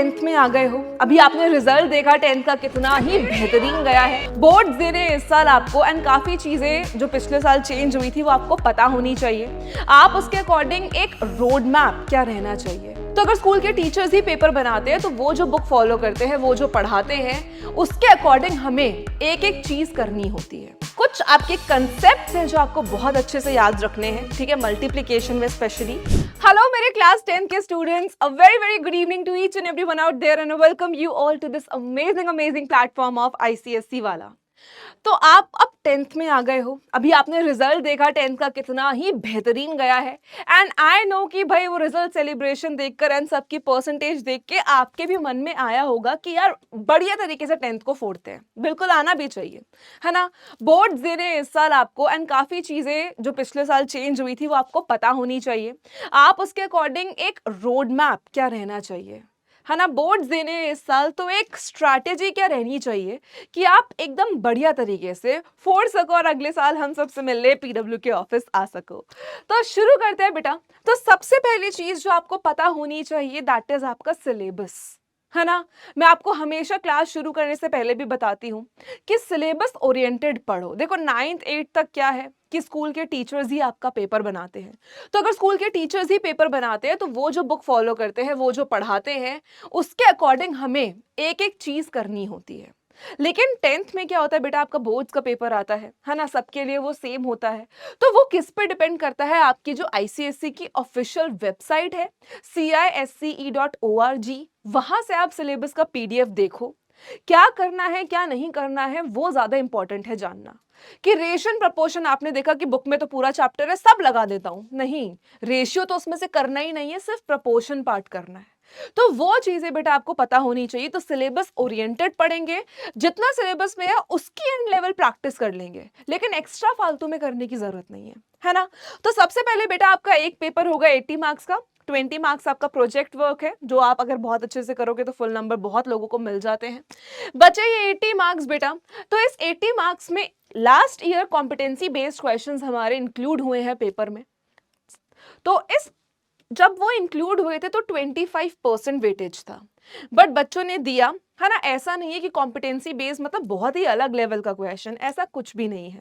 Tenth में आ गए हो, अभी आपने रिजल्ट देखा टेंथ का कितना ही बेहतरीन गया है। बोर्ड दे रहे हैं इस साल आपको एंड काफी चीजें जो पिछले साल चेंज हुई थी वो आपको पता होनी चाहिए। आप उसके अकॉर्डिंग एक रोड मैप क्या रहना चाहिए। तो अगर स्कूल के टीचर्स ही पेपर बनाते हैं तो वो जो बुक फॉलो करते हैं, वो जो पढ़ाते हैं, उसके अकॉर्डिंग हमें एक एक चीज करनी होती है। कुछ आपके कंसेप्ट्स हैं जो आपको बहुत अच्छे से याद रखने हैं, ठीक है, मल्टीप्लिकेशन में स्पेशली। हेलो मेरे क्लास 10 के students, a very good evening to each and everyone out there and welcome you all to this amazing platform of ICSE वाला। तो आप अब 10th में आ गए हो, अभी आपने रिजल्ट देखा 10th का कितना ही बेहतरीन गया है एंड आई नो कि भाई वो रिजल्ट सेलिब्रेशन देखकर एंड सबकी परसेंटेज देख के आपके भी मन में आया होगा कि यार बढ़िया तरीके से 10th को फोड़ते हैं। बिल्कुल आना भी चाहिए, है ना। बोर्ड दे रहे हैं इस साल आपको एंड काफी चीजें जो पिछले साल चेंज हुई थी वो आपको पता होनी चाहिए। आप उसके अकॉर्डिंग एक रोड मैप क्या रहना चाहिए, है ना। बोर्ड्स देने हैं इस साल तो एक स्ट्रैटेजी क्या रहनी चाहिए कि आप एकदम बढ़िया तरीके से फोड़ सको और अगले साल हम सबसे मिलने पीडब्ल्यू के ऑफिस आ सको। तो शुरू करते हैं बेटा। तो सबसे पहली चीज जो आपको पता होनी चाहिए दैट इज आपका सिलेबस, है ना। मैं आपको हमेशा क्लास शुरू करने से पहले भी बताती हूँ कि सिलेबस ओरिएंटेड पढ़ो। देखो 9th 8th तक क्या है कि स्कूल के टीचर्स ही आपका पेपर बनाते हैं। तो अगर स्कूल के टीचर्स ही पेपर बनाते हैं तो वो जो बुक फॉलो करते हैं, वो जो पढ़ाते हैं, उसके अकॉर्डिंग हमें एक एक चीज करनी होती है। लेकिन 10th में क्या होता है बेटा, आपका बोर्ड्स का पेपर आता है ना, सबके लिए वो सेम होता है। तो वो किस पे डिपेंड करता है, आपकी जो आईसीएसई की ऑफिशियल वेबसाइट है CISCE.org, वहां से आप सिलेबस का पीडीएफ देखो। क्या करना है क्या नहीं करना है वो ज्यादा इंपॉर्टेंट है जानना। कि रेशियो प्रपोर्शन आपने देखा कि बुक में तो पूरा चैप्टर है सब लगा देता हूं, नहीं, रेशियो तो उसमें से करना ही नहीं है, सिर्फ प्रपोर्शन पार्ट करना है। तो वो चीजें बेटा आपको पता होनी चाहिए। तो सिलेबस ओरिएंटेड पढ़ेंगे, जितना सिलेबस में है उसकी एंड लेवल प्रैक्टिस कर लेंगे, लेकिन एक्स्ट्रा फालतू में करने की जरूरत नहीं है ना। तो सबसे पहले बेटा आपका एक पेपर होगा 80 मार्क्स का, 20 मार्क्स आपका प्रोजेक्ट वर्क है, जो आप अगर बहुत अच्छे से करोगे तो फुल नंबर बहुत लोगों को मिल जाते हैं। बचे ये 80 मार्क्स बेटा। तो इस 80 मार्क्स में last year competency based questions हमारे इंक्लूड हुए हैं पेपर में। तो इस जब वो इंक्लूड हुए थे तो 25% वेटेज था, बट बच्चों ने दिया, है ना। ऐसा नहीं है कि कॉम्पिटेंसी बेस्ड मतलब बहुत ही अलग लेवल का क्वेश्चन, ऐसा कुछ भी नहीं है।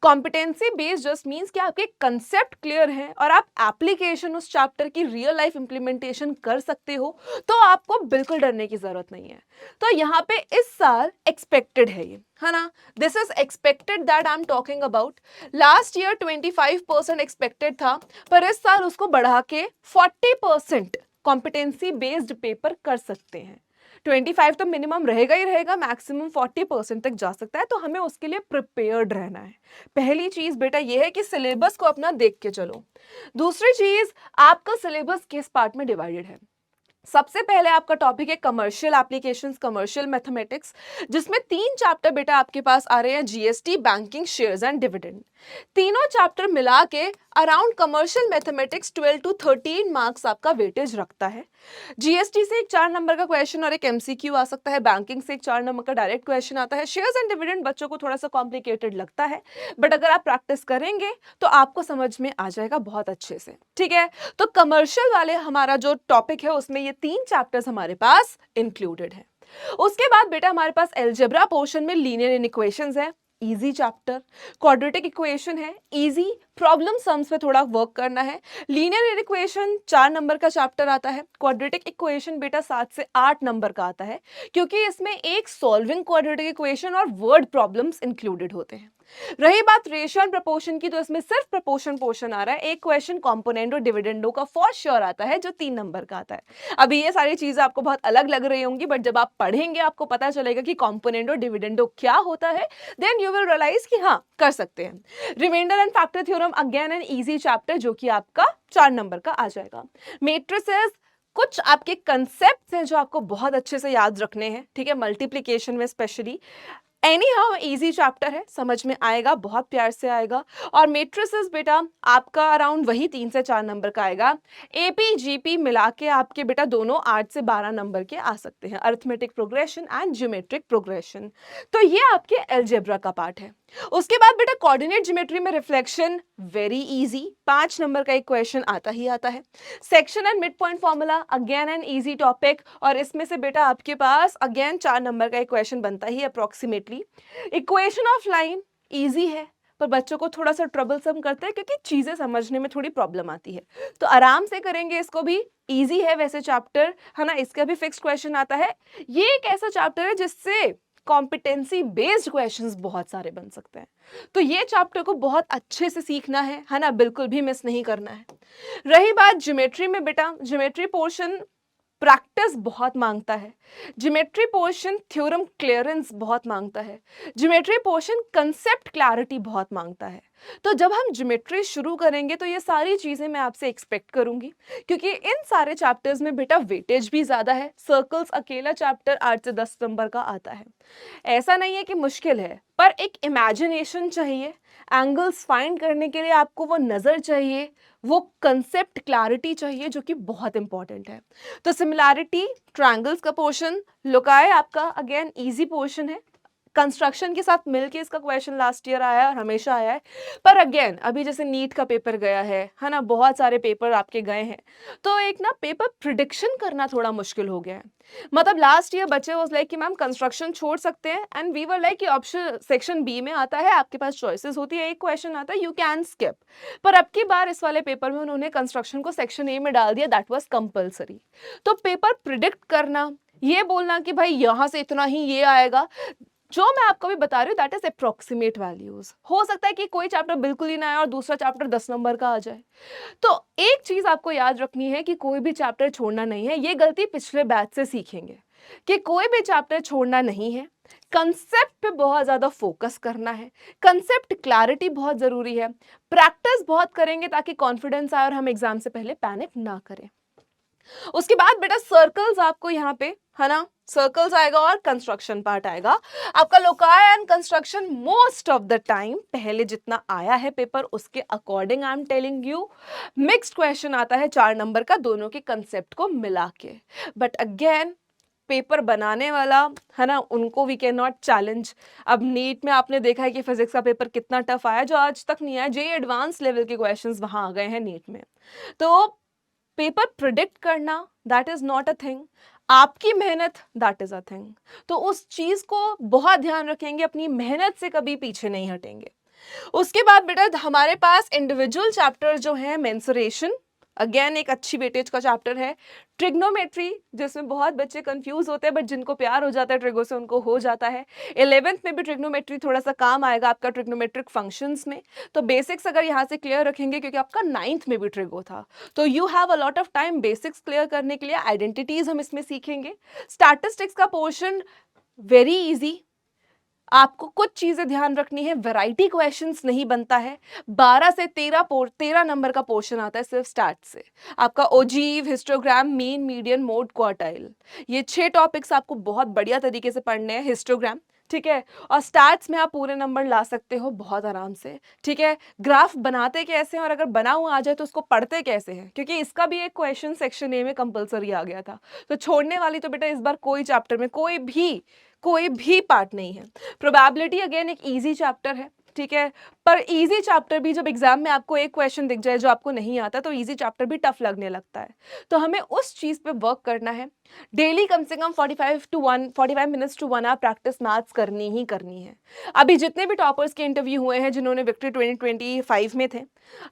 कॉम्पिटेंसी बेस्ड जस्ट मींस कि आपके कंसेप्ट क्लियर है और आप एप्लीकेशन उस चैप्टर की रियल लाइफ इंप्लीमेंटेशन कर सकते हो, तो आपको बिल्कुल डरने की जरूरत नहीं है। तो यहाँ पे इस साल एक्सपेक्टेड है ये, है ना। This is expected that I am talking about. Last year 25% expected था, पर इस साल उसको बढ़ा के 40% कॉम्पिटेंसी बेस्ड पेपर कर सकते हैं। 25 तो मिनिमम रहेगा ही रहेगा, मैक्सिमम 40% तक जा सकता है। तो हमें उसके लिए प्रिपेयर्ड रहना है। पहली चीज बेटा ये है कि सिलेबस को अपना देख के चलो। दूसरी चीज, आपका सिलेबस किस पार्ट में डिवाइडेड है। सबसे पहले आपका टॉपिक है कमर्शियल एप्लीकेशंस, कमर्शियल मैथमेटिक्स, जिसमें 3 चैप्टर बेटा आपके पास आ रहे हैं, GST, banking, shares and dividend. तीनों चैप्टर मिला के around commercial mathematics 12 to 13 marks आपका वेटेज रखता है। जीएसटी से एक 4 नंबर का क्वेश्चन और एक एमसीक्यू आ सकता है, बैंकिंग से एक 4 नंबर का डायरेक्ट क्वेश्चन आता है, शेयर्स एंड डिविडेंड बच्चों को थोड़ा सा कॉम्प्लिकेटेड लगता है, बट अगर आप प्रैक्टिस करेंगे तो आपको समझ में आ जाएगा बहुत अच्छे से, ठीक है। तो कमर्शियल वाले हमारा जो टॉपिक है उसमें ये 3 चैप्टर्स हमारे पास इंक्लूडेड है। उसके बाद बेटा हमारे पास अलजेब्रा पोर्शन में लीनियर इक्वेशंस है, इजी चैप्टर। क्वाड्रेटिक इक्वेशन है, इजी, प्रॉब्लम सम्स पे थोड़ा वर्क करना है। लीनियर इक्वेशन 4 नंबर का चैप्टर आता है। क्वाड्रेटिक इक्वेशन बेटा 7 से 8 नंबर का आता है, क्योंकि इसमें एक सॉल्विंग क्वाड्रेटिक इक्वेशन और वर्ड प्रॉब्लम्स इंक्लूडेड होते हैं। रही बात रेशियो एंड प्रपोर्शन की, तो इसमें सिर्फ प्रपोर्शन पोर्शन आ रहा है। एक क्वेश्चन कंपोनेंट और डिविडेंडो का फॉर श्योर आता है, जो 3 नंबर का आता है। अभी ये सारी चीजें आपको बहुत अलग लग रही होंगी, बट जब आप पढ़ेंगे आपको पता चलेगा कि कंपोनेंट और डिविडेंडो क्या होता है, देन यू विल रियलाइज कि हाँ कर सकते हैं। Reminder and factor theorem again an easy chapter, जो कि आपका 4 नंबर का आ जाएगा। मैट्रिसेस, कुछ आपके कंसेप्ट्स हैं जो आपको बहुत अच्छे से याद रखने हैं, ठीक है, मल्टीप्लिकेशन में specially. Any how easy chapter है, समझ में आएगा, बहुत प्यार से आएगा। और मेट्रिसेस बेटा आपका अराउंड वही 3 से 4 नंबर का आएगा। एपी जीपी मिला के आपके बेटा दोनों 8 से 12 नंबर के आ सकते हैं, arithmetic progression and geometric progression. तो ये आपके अलजेब्रा का पार्ट है। उसके बाद बेटा कोऑर्डिनेट ज्योमेट्री में रिफ्लेक्शन वेरी इजी, 5 नंबर का एक क्वेश्चन आता ही आता है। Section and mid point formula again an easy topic, और इसमें से बेटा आपके पास अगेन 4 नंबर का एक क्वेश्चन बनता ही approximately. Equation of line easy है, पर बच्चों को थोड़ा सा ट्रबलसम करता है क्योंकि चीजें समझने में थोड़ी प्रॉब्लम आती है, तो आराम से करेंगे इसको भी। इजी है वैसे चैप्टर, है ना, इसका भी फिक्स्ड क्वेश्चन आता है। ये एक ऐसा चैप्टर है जिससे कॉम्पिटेंसी बेस्ड क्वेश्चंस बहुत सारे बन सकते हैं, तो ये चैप्टर को बहुत अच्छे से सीखना है ना, बिल्कुल भी मिस नहीं करना है। रही बात ज्योमेट्री में बेटा, ज्योमेट्री पोर्शन प्रैक्टिस बहुत मांगता है, ज्योमेट्री पोर्शन थ्योरम क्लियरेंस बहुत मांगता है, ज्योमेट्री पोर्शन कंसेप्ट क्लैरिटी बहुत मांगता है। तो जब हम ज्योमेट्री शुरू करेंगे तो ये सारी चीजें मैं आपसे एक्सपेक्ट करूंगी, क्योंकि इन सारे चैप्टर्स में बेटा वेटेज भी ज्यादा है। सर्कल्स अकेला चैप्टर 8 से 10 नंबर का आता है। ऐसा नहीं है कि मुश्किल है, पर एक इमेजिनेशन चाहिए, एंगल्स फाइंड करने के लिए आपको वो नजर चाहिए, वो कंसेप्ट क्लैरिटी चाहिए, जो कि बहुत इंपॉर्टेंट है। तो सिमिलैरिटी ट्रायंगल्स का पोर्शन, लोकाय आपका अगेन इजी पोर्शन है, कंस्ट्रक्शन के साथ मिलके इसका क्वेश्चन लास्ट ईयर आया और हमेशा आया है। पर अगेन अभी जैसे नीट का पेपर गया है ना, बहुत सारे पेपर आपके गए हैं, तो एक ना पेपर प्रिडिक्शन करना थोड़ा मुश्किल हो गया है। मतलब लास्ट ईयर बच्चे वाज लाइक कि मैम कंस्ट्रक्शन छोड़ सकते हैं, एंड वी वर लाइक कि ऑप्शन सेक्शन बी में आता है, आपके पास चॉइसेस होती है, एक क्वेश्चन आता है, यू कैन स्किप। पर अब की बार इस वाले पेपर में उन्होंने कंस्ट्रक्शन को सेक्शन ए में डाल दिया, दैट वाज कंपलसरी। तो पेपर प्रिडिक्ट करना, ये बोलना कि भाई यहां से इतना ही ये आएगा, जो मैं आपको भी बता रही हूँ दैट इज अप्रोक्सीमेट वैल्यूज। हो सकता है कि कोई चैप्टर बिल्कुल ही ना आए और दूसरा चैप्टर 10 नंबर का आ जाए। तो एक चीज आपको याद रखनी है कि कोई भी चैप्टर छोड़ना नहीं है। ये गलती पिछले बैच से सीखेंगे कि कोई भी चैप्टर छोड़ना नहीं है, कंसेप्ट पे बहुत ज्यादा फोकस करना है, कंसेप्ट क्लैरिटी बहुत जरूरी है, प्रैक्टिस बहुत करेंगे ताकि कॉन्फिडेंस आए और हम एग्जाम से पहले पैनिक ना करें। उसके बाद बेटा सर्कल्स आपको यहाँ पे, है ना, सर्कल्स आएगा और कंस्ट्रक्शन पार्ट आएगा आपका। Locus and construction most of the time पहले जितना आया है पेपर उसके according I am telling you, mixed question आता है 4 नंबर का दोनों के कंसेप्ट को मिला के। बट अगेन पेपर बनाने वाला, है ना, उनको वी कैन नॉट चैलेंज। अब नीट में आपने देखा है कि फिजिक्स का पेपर कितना टफ आया, जो आज तक नहीं आया, जे एडवांस लेवल के क्वेश्चंस वहां आ गए हैं नीट में। तो पेपर प्रिडिक्ट करना that is not a thing, आपकी मेहनत दैट इज अ थिंग। तो उस चीज को बहुत ध्यान रखेंगे, अपनी मेहनत से कभी पीछे नहीं हटेंगे। उसके बाद बेटा हमारे पास इंडिविजुअल चैप्टर जो है, मेंसुरेशन अगेन एक अच्छी वेटेज का चैप्टर है। ट्रिग्नोमेट्री जिसमें बहुत बच्चे कंफ्यूज होते हैं, बट जिनको प्यार हो जाता है ट्रिगो से उनको हो जाता है। 11th में भी ट्रिग्नोमेट्री थोड़ा सा काम आएगा आपका ट्रिग्नोमेट्रिक फंक्शंस में। तो बेसिक्स अगर यहाँ से क्लियर रखेंगे, क्योंकि आपका 9th में भी ट्रिगो था, तो you have a lot of time basics clear करने के लिए। आइडेंटिटीज हम इसमें सीखेंगे। स्टैटिस्टिक्स का पोर्शन वेरी इजी, आपको कुछ चीजें ध्यान रखनी है, वैरायटी क्वेश्चंस नहीं बनता है। 12 से 13 नंबर का पोर्शन आता है सिर्फ स्टैट से। आपका ogive, histogram, mean, median, mode, quartile, ये 6 टॉपिक्स आपको बहुत बढ़िया तरीके से पढ़ने हैं। हिस्टोग्राम, ठीक है, और स्टैट्स में आप पूरे नंबर ला सकते हो बहुत आराम से, ठीक है। ग्राफ बनाते कैसे हैं, और अगर बना हुआ आ जाए तो उसको पढ़ते कैसे हैं, क्योंकि इसका भी एक क्वेश्चन सेक्शन ए में कंपलसरी आ गया था। तो छोड़ने वाली तो बेटा इस बार कोई चैप्टर में कोई भी पार्ट नहीं है। प्रोबेबिलिटी अगेन एक इजी चैप्टर है, ठीक है, पर इजी चैप्टर भी जब एग्जाम में आपको एक क्वेश्चन दिख जाए जो आपको नहीं आता, तो इजी चैप्टर भी टफ लगने लगता है। तो हमें उस चीज पे वर्क करना है। डेली कम से कम 45 minutes to 1 hour practice maths करनी ही करनी है। अभी जितने भी टॉपर्स के इंटरव्यू हुए हैं जिन्होंने विक्ट्री 2025 में थे,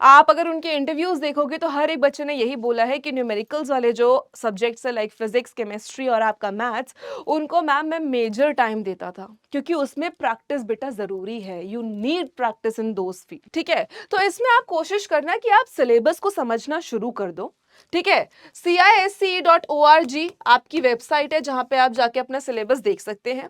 आप अगर उनके इंटरव्यूज देखोगे तो हर एक बच्चे ने यही बोला है कि न्यूमेरिकल्स वाले जो सब्जेक्ट्स है लाइक फिजिक्स, केमिस्ट्री और आपका मैथ्स, उनको मैम मैं मेजर टाइम देता था, क्योंकि उसमें प्रैक्टिस बेटा जरूरी है। You need practice in those field, ठीक है। तो इसमें आप कोशिश करना कि आप सिलेबस को समझना शुरू कर दो, ठीक है। CISCE.org आपकी वेबसाइट है जहां पे आप जाके अपना सिलेबस देख सकते हैं।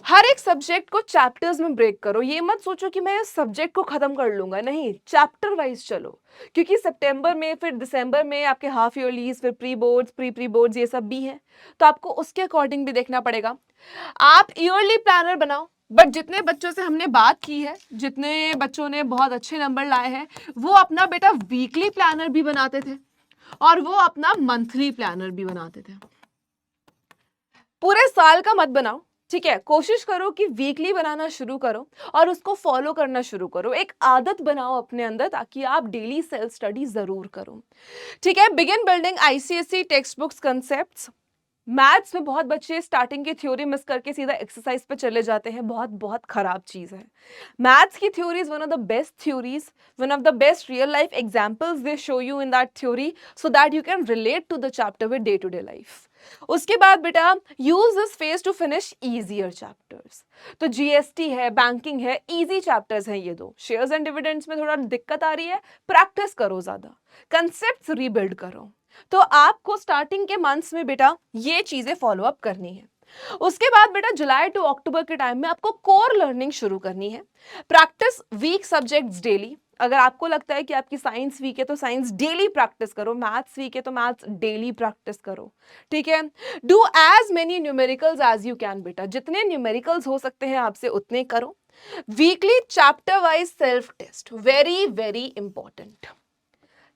हर एक सब्जेक्ट को चैप्टर्स में ब्रेक करो। ये मत सोचो कि मैं इस सब्जेक्ट को खत्म कर लूंगा, नहीं, चैप्टर वाइज चलो, क्योंकि सितंबर में फिर दिसंबर में आपके हाफ ईयरलीज, फिर प्री बोर्ड्स, प्री बोर्ड्स, ये सब भी हैं, तो आपको उसके अकॉर्डिंग भी देखना पड़ेगा। आप ईयरली प्लानर बनाओ, बट जितने बच्चों से हमने बात की है, जितने बच्चों ने बहुत अच्छे नंबर लाए हैं, वो अपना बेटा वीकली प्लानर भी बनाते थे और वो अपना मंथली प्लानर भी बनाते थे। पूरे साल का मत बनाओ, ठीक है, कोशिश करो कि वीकली बनाना शुरू करो और उसको फॉलो करना शुरू करो, एक आदत बनाओ अपने अंदर ताकि आप डेली सेल्फ स्टडी जरूर करो, ठीक है। Begin building ICSE text books concepts. Maths में बहुत बच्चे स्टार्टिंग की थ्योरी मिस करके सीधा एक्सरसाइज पे चले जाते हैं, बहुत बहुत खराब चीज है। मैथ्स की theory is one of the best theories, one of the best real life examples they show you in that theory so that you can relate to the chapter with day to day life. उसके बाद बेटा use this phase to finish easier chapters. तो GST है, banking है, easy chapters हैं ये दो। Shares and dividends में थोड़ा दिक्कत आ रही है, प्रैक्टिस करो ज्यादा, कंसेप्ट्स रीबिल्ड करो। तो आपको स्टार्टिंग के मंथ्स में बेटा ये चीजें फॉलो अप करनी है। उसके बाद बेटा जुलाई टू अक्टूबर के टाइम में आपको कोर लर्निंग शुरू करनी है। Practice weak subjects daily. अगर आपको लगता है कि आपकी साइंस वीक है तो साइंस डेली प्रैक्टिस करो, मैथ्स वीक है तो मैथ्स डेली प्रैक्टिस करो, ठीक है। Do as many numericals as you can बेटा, जितने न्यूमेरिकल्स हो सकते हैं आपसे उतने करो। Weekly chapter wise self test, very very important.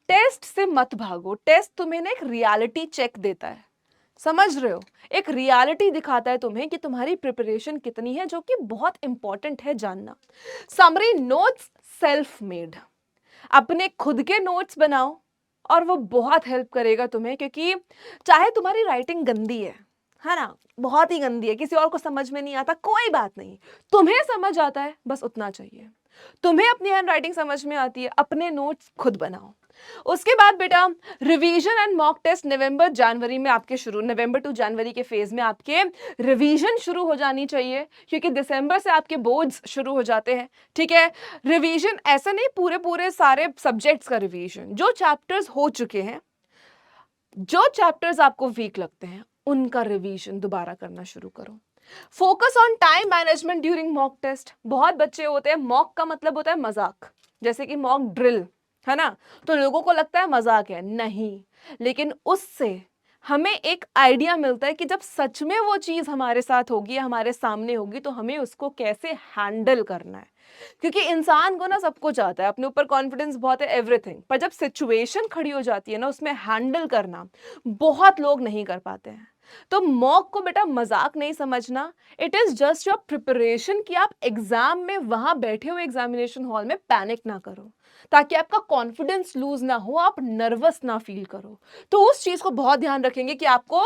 Test से मत भागो, टेस्ट तुम्हें ना एक रियलिटी चेक देता है, समझ रहे हो, एक रियलिटी दिखाता है तुम्हें कि तुम्हारी प्रिपरेशन कितनी है, जो कि बहुत इंपॉर्टेंट है जानना। समरी नोट्स सेल्फ मेड, अपने खुद के नोट्स बनाओ और वो बहुत हेल्प करेगा तुम्हें, क्योंकि चाहे तुम्हारी राइटिंग गंदी है ना, बहुत ही गंदी है, किसी और को समझ में नहीं आता, कोई बात नहीं, तुम्हें समझ आता है, बस उतना चाहिए। तुम्हें अपनी हैंड राइटिंग समझ में आती है, अपने नोट्स खुद बनाओ। उसके बाद बेटा रिवीजन एंड मॉक टेस्ट नवंबर जनवरी में आपके शुरू, नवंबर टू जनवरी के फेज में आपके रिवीजन शुरू हो जानी चाहिए, क्योंकि दिसंबर से आपके बोर्ड्स शुरू हो जाते हैं, ठीक है। रिवीजन ऐसा नहीं पूरे पूरे सारे सब्जेक्ट्स का रिवीजन, जो चैप्टर्स हो चुके हैं, जो चैप्टर्स आपको वीक लगते हैं उनका रिवीजन दोबारा करना शुरू करो। Focus on time management during mock test. बहुत बच्चे होते हैं, मॉक का मतलब होता है मजाक, जैसे कि मॉक ड्रिल है ना, तो लोगों को लगता है मजाक है, नहीं, लेकिन उससे हमें एक आइडिया मिलता है कि जब सच में वो चीज हमारे साथ होगी या हमारे सामने होगी तो हमें उसको कैसे हैंडल करना है। क्योंकि इंसान को ना सब कुछ आता है, अपने ऊपर कॉन्फिडेंस बहुत है, एवरीथिंग, पर जब सिचुएशन खड़ी हो जाती है ना, उसमें हैंडल करना बहुत लोग नहीं कर पाते हैं। तो मॉक को बेटा मजाक नहीं समझना, it is just your preparation कि आप एग्जाम में वहां बैठे हुए एग्जामिनेशन हॉल में पैनिक ना करो, ताकि आपका कॉन्फिडेंस लूज ना हो, आप नर्वस ना फील करो। तो उस चीज को बहुत ध्यान रखेंगे कि आपको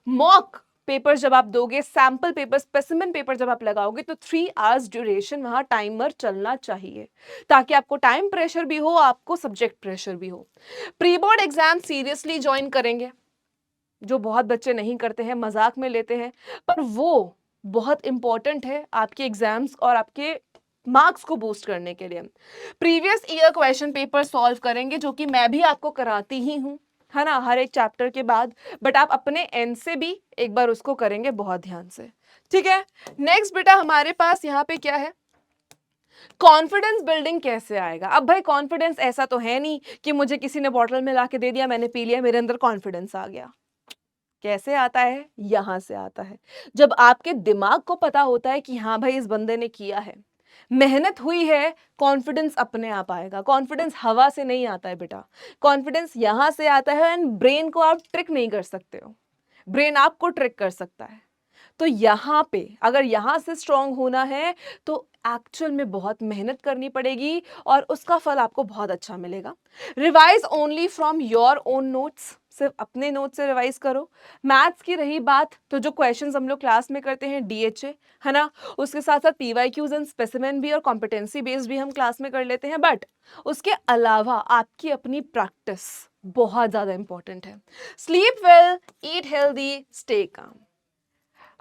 मॉक पेपर जब आप दोगे, सैंपल पेपर, स्पेसिमेन पेपर जब आप लगाओगे, तो 3 आवर्स ड्यूरेशन वहां टाइमर चलना चाहिए, ताकि आपको टाइम प्रेशर भी हो, आपको सब्जेक्ट प्रेशर भी हो। Pre board exam seriously join करेंगे, जो बहुत बच्चे नहीं करते हैं, मजाक में लेते हैं, पर वो बहुत इंपॉर्टेंट है आपके एग्जाम्स और आपके मार्क्स को बूस्ट करने के लिए। Previous year question paper solve करेंगे, जो कि मैं भी आपको कराती ही हूं, है ना, हर एक चैप्टर के बाद, बट आप अपने एंड से भी एक बार उसको करेंगे बहुत ध्यान से, ठीक है। नेक्स्ट बेटा हमारे पास यहाँ पे क्या है, कॉन्फिडेंस बिल्डिंग कैसे आएगा। अब भाई कॉन्फिडेंस ऐसा तो है नहीं कि मुझे किसी ने बॉटल में ला के दे दिया, मैंने पी लिया, मेरे अंदर कॉन्फिडेंस आ गया। कैसे आता है, यहां से आता है, जब आपके दिमाग को पता होता है कि हाँ भाई इस बंदे ने किया है, मेहनत हुई है, कॉन्फिडेंस अपने आप आएगा। कॉन्फिडेंस हवा से नहीं आता है बेटा, कॉन्फिडेंस यहां से आता है, एंड ब्रेन को आप ट्रिक नहीं कर सकते हो, ब्रेन आपको ट्रिक कर सकता है। तो यहां पे अगर यहां से स्ट्रांग होना है तो एक्चुअल में बहुत मेहनत करनी पड़ेगी और उसका फल आपको बहुत अच्छा मिलेगा। Revise only from your own notes, सिर्फ अपने नोट से रिवाइज करो। मैथ्स की रही बात, तो जो क्वेश्चंस हम लोग क्लास में करते हैं डीएचए, है ना, उसके साथ साथ पीवाईक्यूज एंड स्पेसिमेन भी और कॉम्पिटेंसी बेस्ड भी हम क्लास में कर लेते हैं, बट उसके अलावा आपकी अपनी प्रैक्टिस बहुत ज्यादा इंपॉर्टेंट है। Sleep well, eat healthy, stay calm.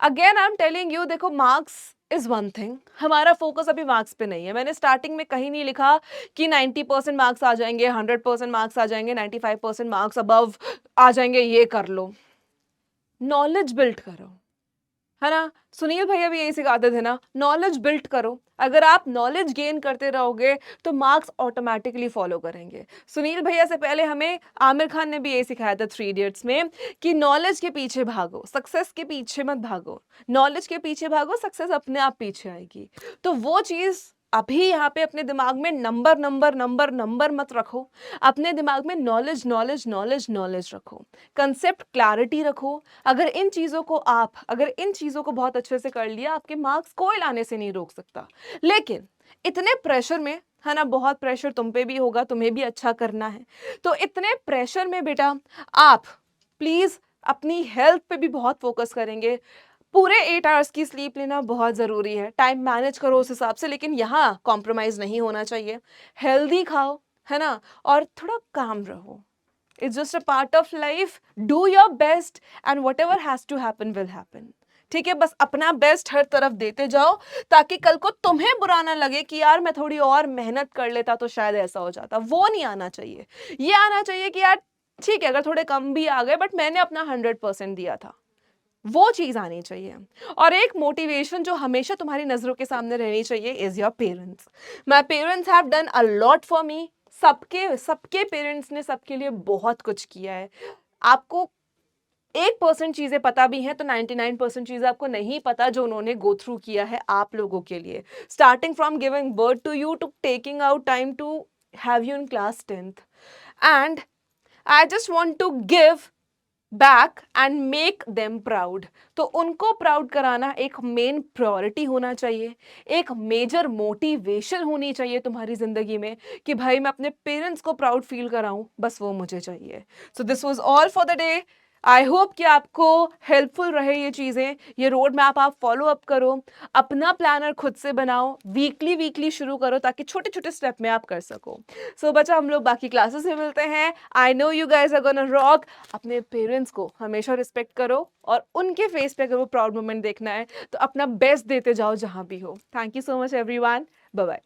Again I am telling you, देखो मार्क्स इज वन थिंग, हमारा फोकस अभी मार्क्स पे नहीं है। मैंने स्टार्टिंग में कहीं नहीं लिखा कि 90% मार्क्स आ जाएंगे, 100% मार्क्स आ जाएंगे, 95% मार्क्स अबव आ जाएंगे, ये कर लो। नॉलेज बिल्ड करो, है ना, सुनील भैया भी यही सिखाते थे ना, नॉलेज बिल्ड करो, अगर आप नॉलेज गेन करते रहोगे तो मार्क्स ऑटोमेटिकली फॉलो करेंगे। सुनील भैया से पहले हमें आमिर खान ने भी यही सिखाया था 3 इडियट्स में कि नॉलेज के पीछे भागो, सक्सेस के पीछे मत भागो। नॉलेज के पीछे भागो, सक्सेस अपने आप पीछे आएगी। तो वो चीज़ अभी यहाँ पे अपने दिमाग में नंबर नंबर नंबर नंबर मत रखो। अपने दिमाग में नॉलेज नॉलेज नॉलेज नॉलेज रखो, कंसेप्ट क्लैरिटी रखो। अगर इन चीज़ों को बहुत अच्छे से कर लिया, आपके मार्क्स कोई लाने से नहीं रोक सकता। लेकिन इतने प्रेशर में, है ना, बहुत प्रेशर तुम पे भी होगा, तुम्हें भी अच्छा करना है। तो इतने प्रेशर में बेटा आप प्लीज़ अपनी हेल्थ पे भी बहुत फोकस करेंगे। पूरे 8 आवर्स की स्लीप लेना बहुत ज़रूरी है। टाइम मैनेज करो उस हिसाब से, लेकिन यहाँ कॉम्प्रोमाइज़ नहीं होना चाहिए। हेल्दी खाओ, है ना, और थोड़ा काम रहो। It's just a part of life. Do your best and whatever has to happen will happen. ठीक है, बस अपना बेस्ट हर तरफ देते जाओ, ताकि कल को तुम्हें बुरा ना लगे कि यार मैं थोड़ी और मेहनत कर लेता तो शायद ऐसा हो जाता। वो नहीं आना चाहिए। ये आना चाहिए कि यार ठीक है, अगर थोड़े कम भी आ गए बट मैंने अपना 100% दिया था। वो चीज़ आनी चाहिए। और एक मोटिवेशन जो हमेशा तुम्हारी नज़रों के सामने रहनी चाहिए is your parents. My parents have done a lot for me. सबके सबके पेरेंट्स ने सबके लिए बहुत कुछ किया है। आपको 1% चीज़ें पता भी हैं तो 99% चीज़ें आपको नहीं पता जो उन्होंने गो थ्रू किया है आप लोगों के लिए। Starting from giving birth to you, to taking out time to have you in class 10th। And I just want to give back and make them proud. तो उनको प्राउड कराना एक मेन प्रायोरिटी होना चाहिए, एक मेजर मोटिवेशन होनी चाहिए तुम्हारी जिंदगी में कि भाई मैं अपने पेरेंट्स को प्राउड फील कराऊं, बस वो मुझे चाहिए। So this was all for the day. I hope कि आपको हेल्पफुल रहे ये चीज़ें, ये रोड मैप आप फॉलो अप करो। अपना प्लानर खुद से बनाओ, वीकली वीकली शुरू करो ताकि छोटे छोटे स्टेप में आप कर सको। सो बच्चा, हम लोग बाकी क्लासेस में मिलते हैं। I know you guys are gonna rock. अपने पेरेंट्स को हमेशा रिस्पेक्ट करो और उनके फेस पे अगर वो प्राउड मोमेंट देखना है तो अपना बेस्ट देते जाओ जहाँ भी हो। Thank you so much everyone. Bye bye.